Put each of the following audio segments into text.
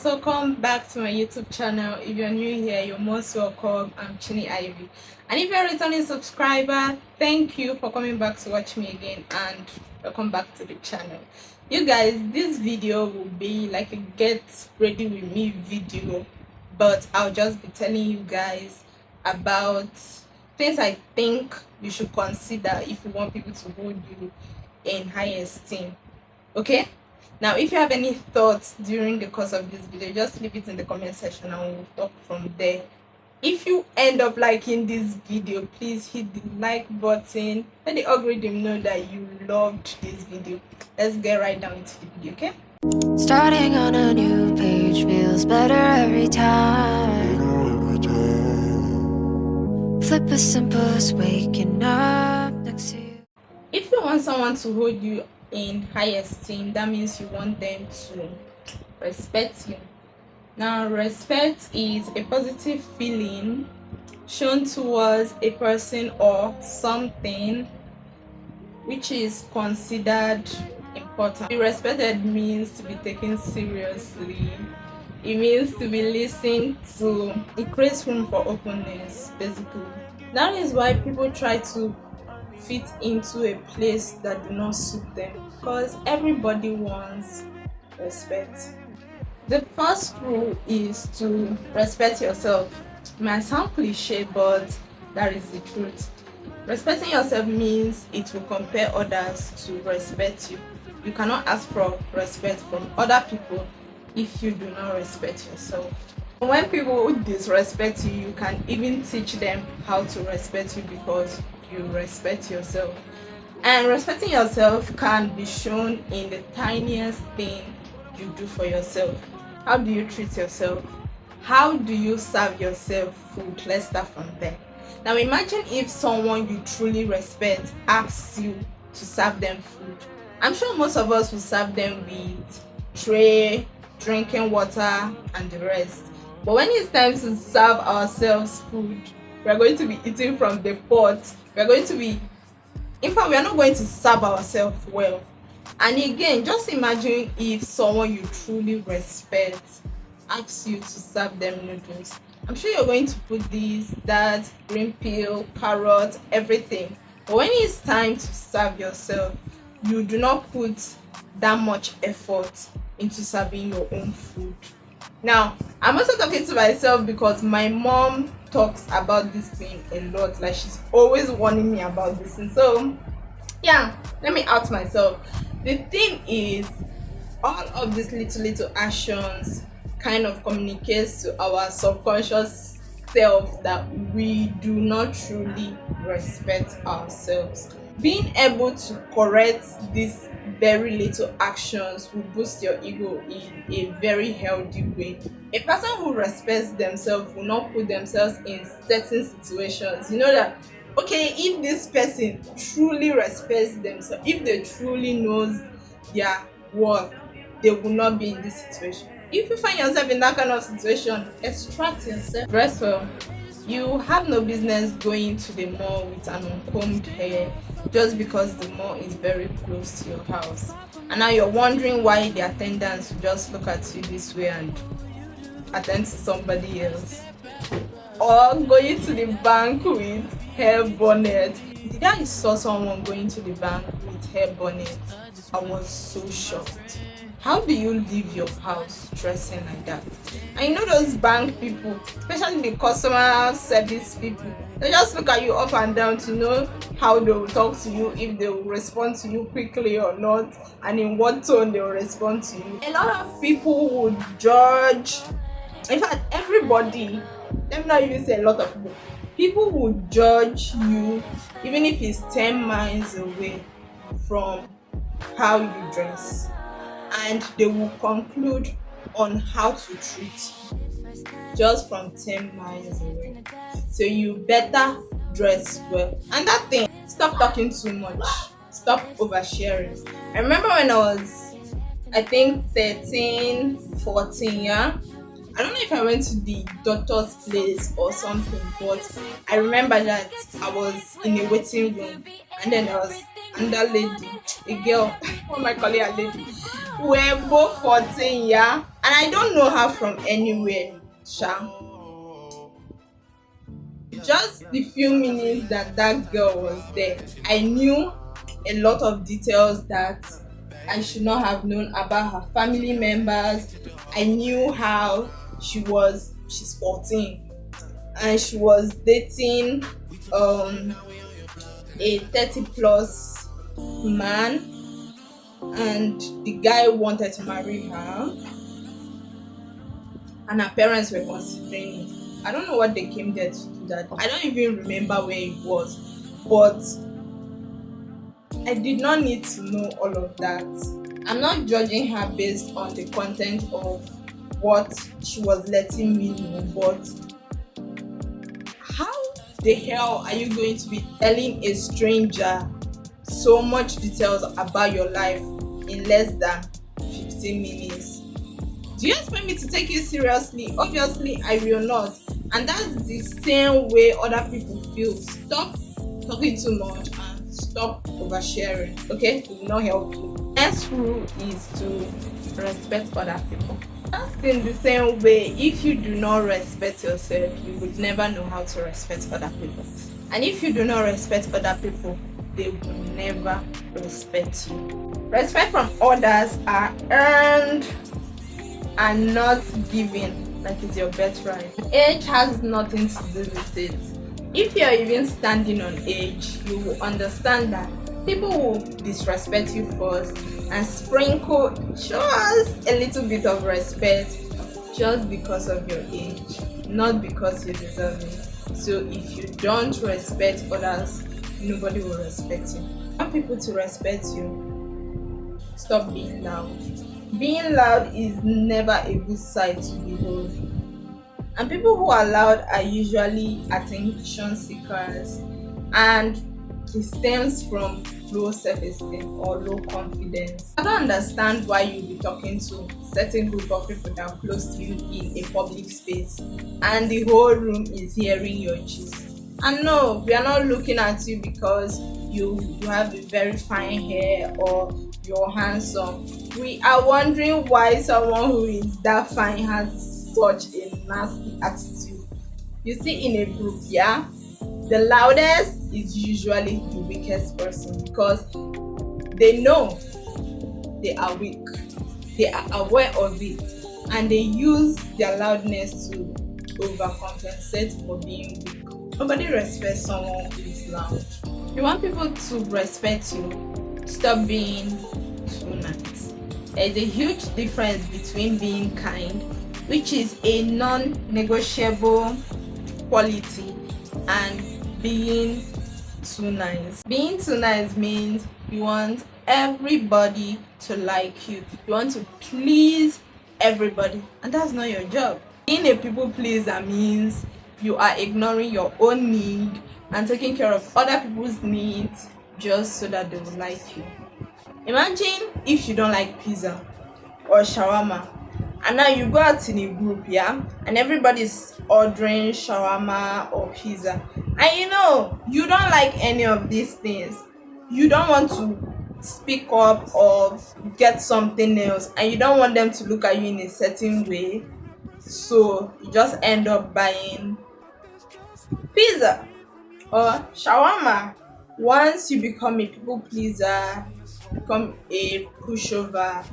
guys, welcome back to my YouTube channel. If you're new here, you're most welcome. I'm Chini Ivy, and if you're a returning subscriber, thank you for coming back to watch me again, and welcome back to the channel. You guys, this video will be like a get ready with me video, but I'll just be telling you guys about things I think you should consider if you want people to hold you in high esteem. Okay, now if you have any thoughts during the course of this video, just leave it in the comment section and we'll talk from there. If you end up liking this video, please hit the like button. Let the algorithm know that you loved this video. Let's get right down into the video. Okay, starting on a new page feels better every time. Flip as simple as waking up next to you. If you want someone to hold you in high esteem, that means you want them to respect you. Now, respect is a positive feeling shown towards a person or something which is considered important. Be respected means to be taken seriously. It means to be listened to. It creates room for openness, basically. That is why people try to fit into a place that do not suit them, because everybody wants respect. The first rule is to respect yourself. It might sound cliche, but that is the truth. Respecting yourself means it will compel others to respect you. You cannot ask for respect from other people if you do not respect yourself. When people disrespect you, you can even teach them how to respect you because you respect yourself. And respecting yourself can be shown in the tiniest thing you do for yourself. How do you treat yourself? How do you serve yourself food? Let's start from there. Now imagine if someone you truly respect asks you to serve them food. I'm sure most of us will serve them with tray, drinking water, and the rest. But when it's time to serve ourselves food, we are going to be eating from the pot. We are going to be, in fact, we are not going to serve ourselves well. And again, just imagine if someone you truly respect asks you to serve them noodles. I'm sure you're going to put this, that, green peel, carrot, everything. But when it's time to serve yourself, you do not put that much effort into serving your own food. Now, I'm also talking to myself because my mom talks about this thing a lot. Like, she's always warning me about this. And so, yeah, let me out myself. The thing is, all of these little actions kind of communicates to our subconscious self that we do not truly respect ourselves. Being able to correct these very little actions will boost your ego in a very healthy way. A person who respects themselves will not put themselves in certain situations. You know that, okay, if this person truly respects themselves, if they truly knows their worth, they will not be in this situation. If you find yourself in that kind of situation, extract yourself. Dress well. You have no business going to the mall with an uncombed hair just because the mall is very close to your house. And now you're wondering why the attendants will just look at you this way and attend to somebody else. Or going to the bank with hair bonnet. The day I saw someone going to the bank with hair bonnet, I was so shocked. How do you leave your house dressing like that? And you know those bank people, especially the customer service people, they just look at you up and down to know how they will talk to you, if they will respond to you quickly or not, and in what tone they will respond to you. A lot of people would judge. In fact, everybody, let me not even say a lot of people would judge you even if it's 10 miles away from how you dress. And they will conclude on how to treat you just from 10 miles away. So you better dress well. And that thing, stop talking too much. Stop oversharing. I remember when I was, I think 13, 14, yeah. I don't know if I went to the doctor's place or something, but I remember that I was in a waiting room and then there was another lady, a girl, what am I calling a lady? We're both 14, yeah, and I don't know her from anywhere, sha. Just the few minutes that that girl was there, I knew a lot of details that I should not have known about her family members. I knew how she's 14 and she was dating um a 30 plus man, and the guy wanted to marry her and her parents were considering it. I don't know what they came there to do that. I don't even remember where it was, but I did not need to know all of that. I'm not judging her based on the content of what she was letting me know, but how the hell are you going to be telling a stranger so much details about your life in less than 15 minutes? Do you expect me to take you seriously? Obviously, I will not. And that's the same way other people feel. Stop talking too much and stop oversharing. Okay? It will not help you. Next rule is to respect other people. Just in the same way, if you do not respect yourself, you would never know how to respect other people. And if you do not respect other people, they will never respect you. Respect from others are earned and not given, like it's your birthright. Age has nothing to do with it. If you're even standing on age, you will understand that people will disrespect you first and sprinkle just a little bit of respect just because of your age, not because you deserve it. So if you don't respect others, nobody will respect you. If you want people to respect you, stop being loud. Being loud is never a good sight to behold. And people who are loud are usually attention seekers, and it stems from low self-esteem or low confidence. I don't understand why you'll be talking to certain group of people that are close to you in a public space and the whole room is hearing your gist. And no, we are not looking at you because you have a very fine hair or you're handsome. We are wondering why someone who is that fine has such a nasty attitude. You see, in a group, yeah, the loudest is usually the weakest person because they know they are weak, they are aware of it, and they use their loudness to overcompensate for being weak. Nobody respects someone who is loud. You want people to respect you, stop being too nice. There's a huge difference between being kind, which is a non-negotiable quality, and being too nice. Being too nice means you want everybody to like you. You want to please everybody, and that's not your job. Being a people pleaser means you are ignoring your own need and taking care of other people's needs just so that they will like you. Imagine if you don't like pizza or shawarma, and now you go out in a group, yeah, and everybody's ordering shawarma or pizza, and you don't like any of these things. You don't want to speak up or get something else, and you don't want them to look at you in a certain way, so you just end up buying pizza or shawarma. Once you become a people pleaser, become a pushover,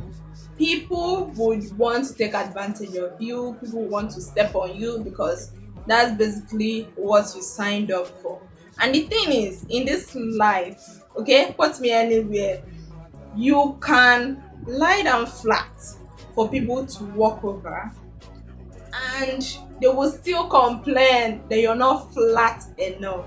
people would want to take advantage of you. People want to step on you because that's basically what you signed up for. And the thing is, in this life, okay, put me anywhere, you can lie down flat for people to walk over and they will still complain that you're not flat enough.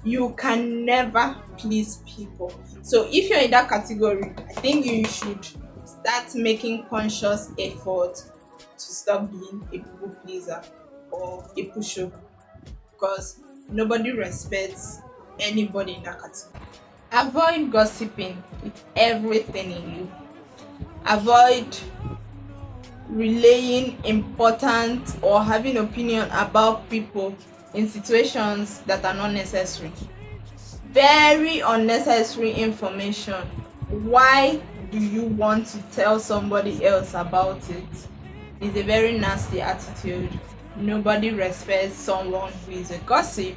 You can never please people. So if you're in that category, I think you should start making conscious effort to stop being a people pleaser or a pushover, because nobody respects anybody in that category. Avoid gossiping with everything in you. Avoid relaying important or having opinion about people in situations that are not necessary. Very unnecessary information. Why do you want to tell somebody else about it? It's a very nasty attitude. Nobody respects someone who is a gossip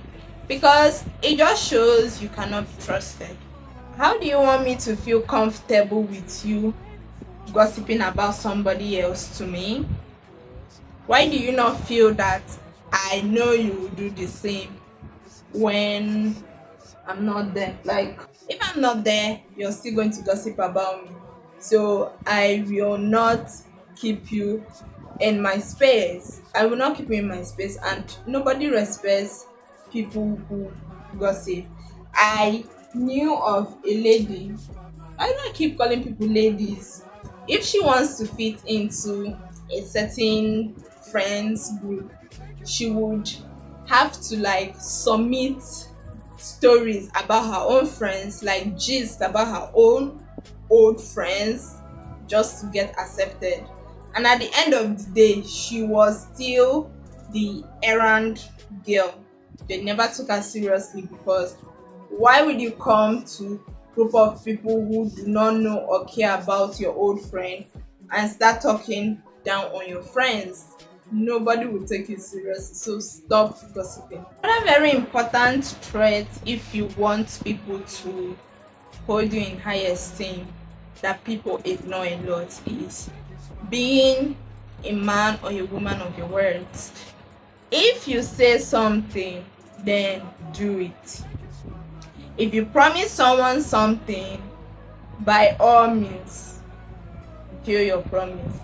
because it just shows you cannot be trusted. How do you want me to feel comfortable with you gossiping about somebody else to me? Why do you not feel that I know you will do the same when I'm not there? Like, if I'm not there, you're still going to gossip about me. So I will not keep you in my space. I will not keep you in my space, and nobody respects people who gossip. I knew of a lady. I don't keep calling people ladies. If she wants to fit into a certain friends group, she would have to like submit stories about her own friends, like gist about her own old friends, just to get accepted. And at the end of the day, she was still the errand girl. They never took her seriously because why would you come to group of people who do not know or care about your old friend and start talking down on your friends? Nobody will take you seriously, so stop gossiping. Another very important trait, if you want people to hold you in high esteem, that people ignore a lot, is being a man or a woman of your words. If you say something, then do it. If you promise someone something, by all means fulfill your promise,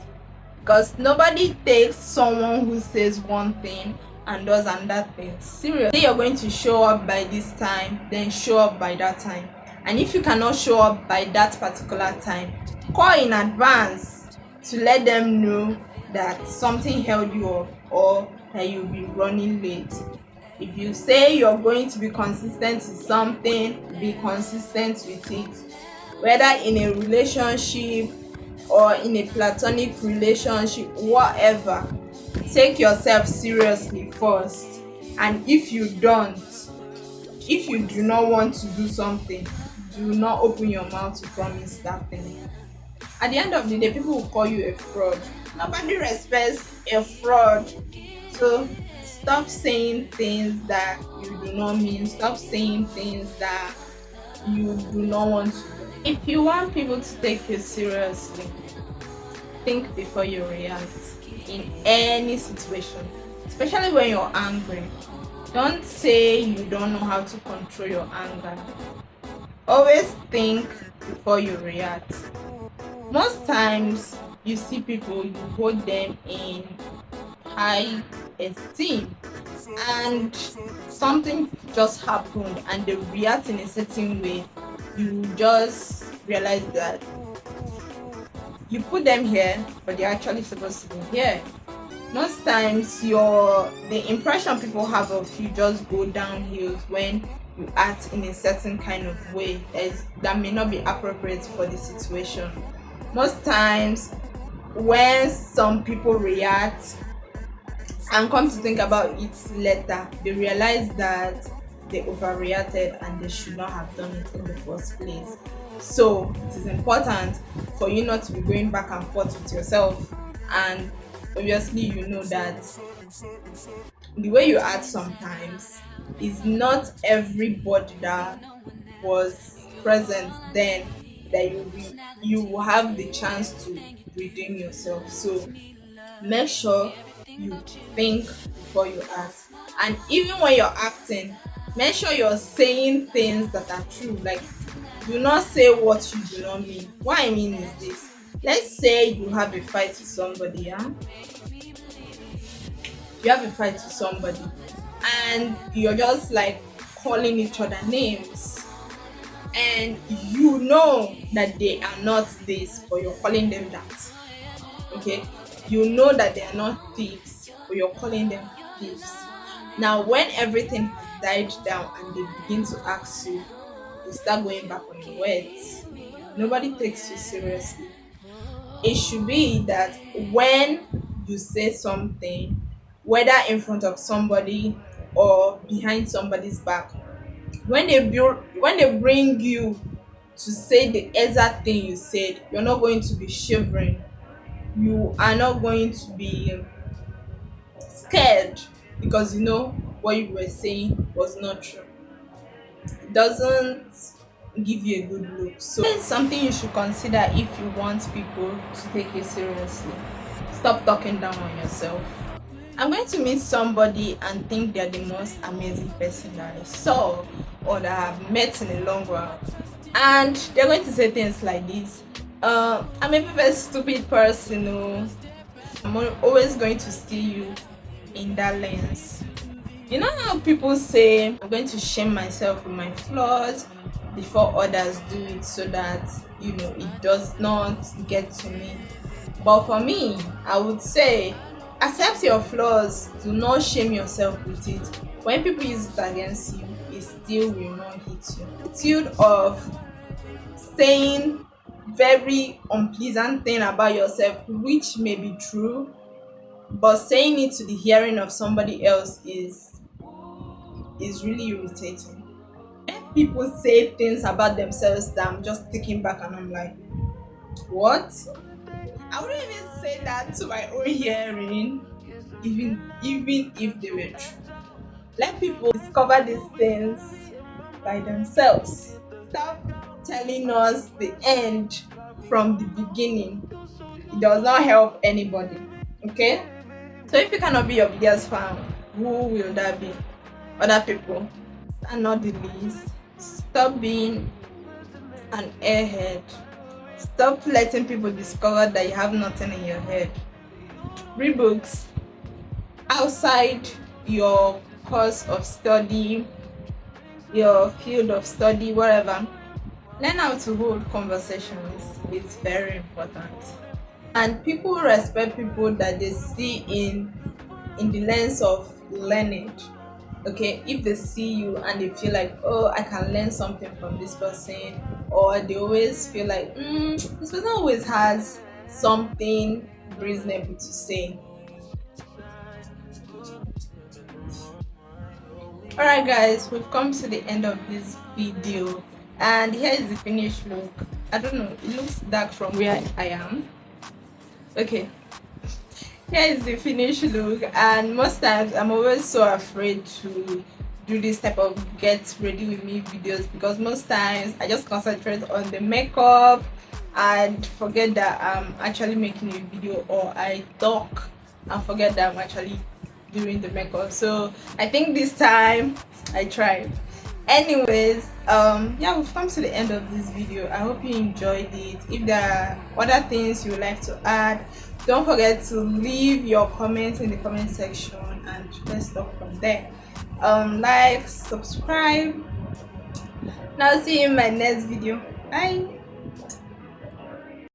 because nobody takes someone who says one thing and does another thing seriously. Say you're going to show up by this time, then show up by that time. And if you cannot show up by that particular time, call in advance to let them know that something held you up or that you'll be running late. If you say you're going to be consistent with something, be consistent with it. Whether in a relationship or in a platonic relationship, whatever, take yourself seriously first. And if you don't, if you do not want to do something, do not open your mouth to promise that thing. At the end of the day, people will call you a fraud. Nobody respects a fraud. So stop saying things that you do not mean. Stop saying things that you do not want to do. If you want people to take you seriously, think before you react in any situation, especially when you're angry. Don't say you don't know how to control your anger. Always think before you react. Most times you see people, you hold them in high esteem, and something just happened and they react in a certain way. You just realize that you put them here, but they're actually supposed to be here. Most times the impression people have of you just go downhill when you act in a certain kind of way that may not be appropriate for the situation. Most times when some people react and come to think about it later, they realize that they overreacted and they should not have done it in the first place. So it is important for you not to be going back and forth with yourself, and obviously you know that the way you act sometimes is not everybody that was present then that you will have the chance to redeem yourself. So make sure you think before you act, and even when you're acting, make sure you're saying things that are true. Like, do not say what you do not mean. What I mean is this: let's say you have a fight with somebody, you have a fight with somebody and you're just like calling each other names, and you know that they are not this, but you're calling them that. Okay, you know that they are not thieves, but you're calling them thieves. Now when everything has died down and they begin to ask you, you start going back on your words. Nobody takes you seriously. It should be that when you say something, whether in front of somebody or behind somebody's back, when they bring you to say the exact thing you said. You're not going to be shivering. You are not going to be scared because you know what you were saying was not true. It doesn't give you a good look. So it's something you should consider if you want people to take you seriously. Stop talking down on yourself. I'm going to meet somebody and think they're the most amazing person that I saw or that I've met in a long while. And they're going to say things like this. I'm a very stupid person. Oh. I'm always going to see you in that lens. You know how people say, I'm going to shame myself with my flaws before others do it so that, it does not get to me. But for me, I would say, accept your flaws, do not shame yourself with it. When people use it against you, it still will not hit you. The attitude of saying very unpleasant thing about yourself, which may be true, but saying it to the hearing of somebody else is really irritating. When people say things about themselves that I'm just taking back and I'm like, what? I wouldn't even say that to my own hearing, even if they were true. Let people discover these things by themselves. Stop telling us the end from the beginning. It does not help anybody. Okay? So if you cannot be your biggest fan, who will that be? Other people. And not the least, stop being an airhead. Stop letting people discover that you have nothing in your head. Read books outside your course of study, your field of study, whatever. Learn how to hold conversations. It's very important. And people respect people that they see in the lens of learning. Okay, if they see you and they feel like, oh, I can learn something from this person, or they always feel like, this person always has something reasonable to say. Alright guys, we've come to the end of this video and here is the finished look. I don't know, it looks dark from where I am. Okay, here is the finished look, and most times I'm always so afraid to do this type of get ready with me videos because most times I just concentrate on the makeup and forget that I'm actually making a video, or I talk and forget that I'm actually doing the makeup. So I think this time I tried. Anyways, yeah, we've come to the end of this video. I hope you enjoyed it. If there are other things you would like to add, don't forget to leave your comments in the comment section and let's talk from there. Like, subscribe. Now see you in my next video. Bye.